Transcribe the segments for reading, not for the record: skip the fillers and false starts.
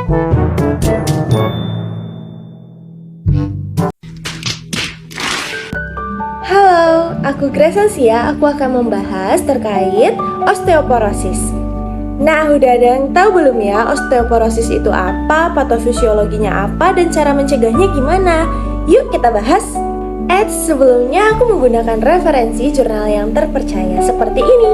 Halo, aku Grace Asia. Aku akan membahas terkait osteoporosis. Nah, udah ada yang tahu belum ya osteoporosis itu apa, patofisiologinya apa, dan cara mencegahnya gimana? Yuk kita bahas. Sebelumnya aku menggunakan referensi jurnal yang terpercaya seperti ini.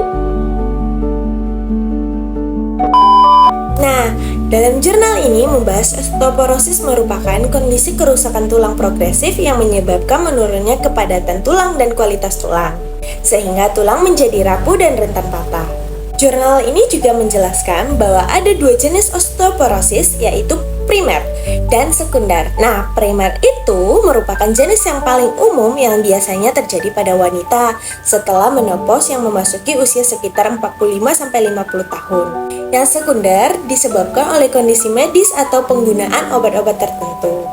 Nah, dalam jurnal ini membahas osteoporosis merupakan kondisi kerusakan tulang progresif yang menyebabkan menurunnya kepadatan tulang dan kualitas tulang, sehingga tulang menjadi rapuh dan rentan patah. Jurnal ini juga menjelaskan bahwa ada dua jenis osteoporosis, yaitu primer dan sekunder. Nah, primer itu merupakan jenis yang paling umum yang biasanya terjadi pada wanita setelah menopause yang memasuki usia sekitar 45-50 tahun. Yang sekunder disebabkan oleh kondisi medis atau penggunaan obat-obat tertentu.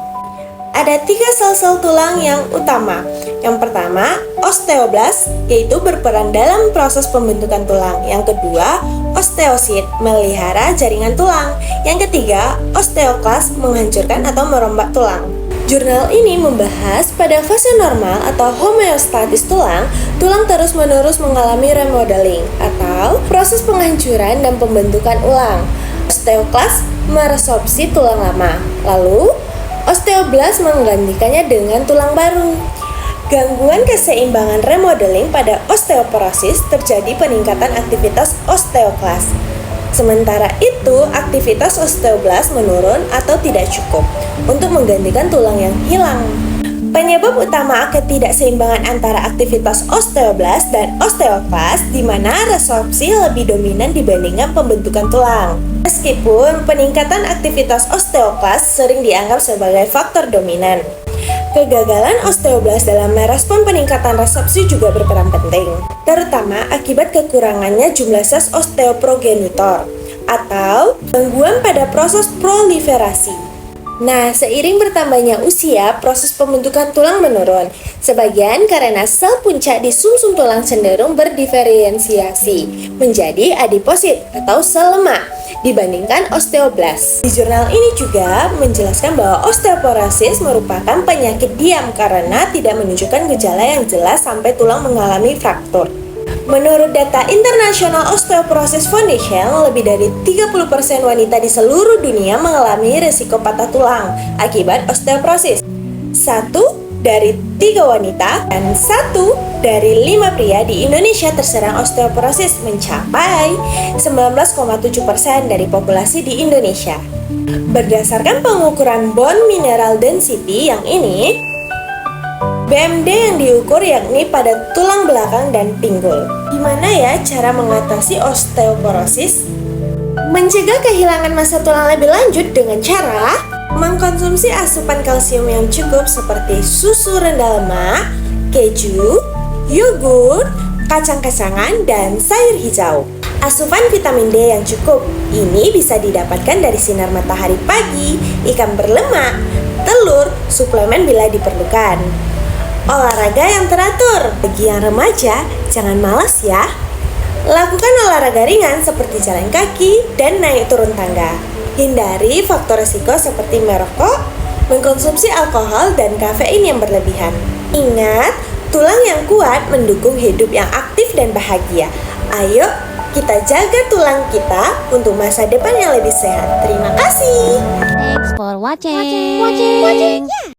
Ada 3 sel-sel tulang yang utama. Yang pertama, osteoblast, yaitu berperan dalam proses pembentukan tulang. Yang kedua, osteosit, melihara jaringan tulang. Yang ketiga, osteoklas, menghancurkan atau merombak tulang. Jurnal ini membahas pada fase normal atau homeostatis tulang, tulang terus-menerus mengalami remodeling atau proses penghancuran dan pembentukan ulang. Osteoklas meresorpsi tulang lama, lalu osteoblast menggantikannya dengan tulang baru. Gangguan keseimbangan remodeling pada osteoporosis terjadi peningkatan aktivitas osteoklas. Sementara itu, aktivitas osteoblast menurun atau tidak cukup untuk menggantikan tulang yang hilang. Penyebab utama ketidakseimbangan antara aktivitas osteoblast dan osteoklas di mana resorpsi lebih dominan dibandingkan pembentukan tulang. Meskipun peningkatan aktivitas osteoklas sering dianggap sebagai faktor dominan, kegagalan osteoblast dalam merespon peningkatan resorpsi juga berperan penting, terutama akibat kekurangannya jumlah sel osteoprogenitor atau gangguan pada proses proliferasi. Nah, seiring bertambahnya usia, proses pembentukan tulang menurun. Sebagian karena sel puncak di sumsum tulang cenderung berdiferensiasi menjadi adiposit atau sel lemak dibandingkan osteoblast. Di jurnal ini juga menjelaskan bahwa osteoporosis merupakan penyakit diam karena tidak menunjukkan gejala yang jelas sampai tulang mengalami fraktur. Menurut data International Osteoporosis Foundation, lebih dari 30% wanita di seluruh dunia mengalami risiko patah tulang akibat osteoporosis. 1 dari 3 wanita dan 1 dari 5 pria di Indonesia terserang osteoporosis, mencapai 19,7% dari populasi di Indonesia. Berdasarkan pengukuran bone mineral density yang ini, BMD yang diukur yakni pada tulang belakang dan pinggul. Gimana ya cara mengatasi osteoporosis? Mencegah kehilangan massa tulang lebih lanjut dengan cara mengkonsumsi asupan kalsium yang cukup seperti susu rendah lemak, keju, yogurt, kacang-kacangan, dan sayur hijau. Asupan vitamin D yang cukup ini bisa didapatkan dari sinar matahari pagi, ikan berlemak, telur, suplemen bila diperlukan. Olahraga yang teratur. Bagi yang remaja, jangan malas ya. Lakukan olahraga ringan seperti jalan kaki dan naik turun tangga. Hindari faktor risiko seperti merokok, mengkonsumsi alkohol, dan kafein yang berlebihan. Ingat, tulang yang kuat mendukung hidup yang aktif dan bahagia. Ayo, kita jaga tulang kita untuk masa depan yang lebih sehat. Terima kasih. Thanks for watching.